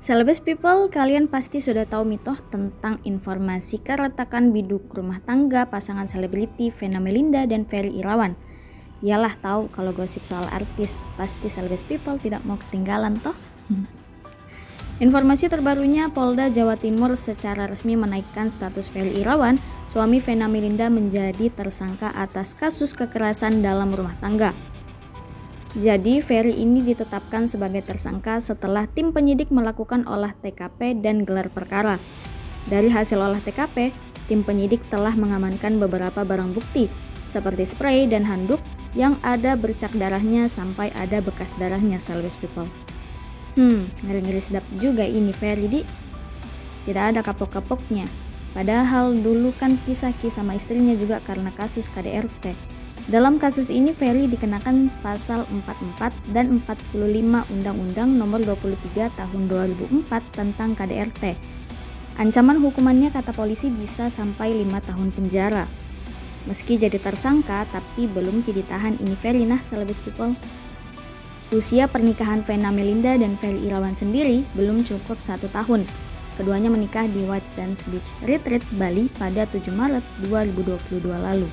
Celebes people, kalian pasti sudah tahu mitos tentang informasi keretakan biduk rumah tangga pasangan selebriti Vena Melinda dan Ferry Irawan. Iyalah tahu kalau gosip soal artis, pasti Celebes people tidak mau ketinggalan toh. Informasi terbarunya, Polda Jawa Timur secara resmi menaikkan status Ferry Irawan, suami Vena Melinda, menjadi tersangka atas kasus kekerasan dalam rumah tangga. Jadi Ferry ini ditetapkan sebagai tersangka setelah tim penyidik melakukan olah TKP dan gelar perkara. Dari hasil olah TKP, tim penyidik telah mengamankan beberapa barang bukti seperti spray dan handuk yang ada bercak darahnya sampai ada bekas darahnya, Celebes people. Ngeri-ngeri sedap juga ini Ferry di. Tidak ada kapok-kapoknya. Padahal dulu kan pisah sama istrinya juga karena kasus KDRT. Dalam kasus ini Ferry dikenakan pasal 44 dan 45 Undang-Undang Nomor 23 Tahun 2004 tentang KDRT. Ancaman hukumannya kata polisi bisa sampai 5 tahun penjara. Meski jadi tersangka tapi belum ditahan ini Ferry Celebes people. Usia pernikahan Vena Melinda dan Ferry Irawan sendiri belum cukup 1 tahun. Keduanya menikah di White Sands Beach Retreat, Bali pada 7 Maret 2022 lalu.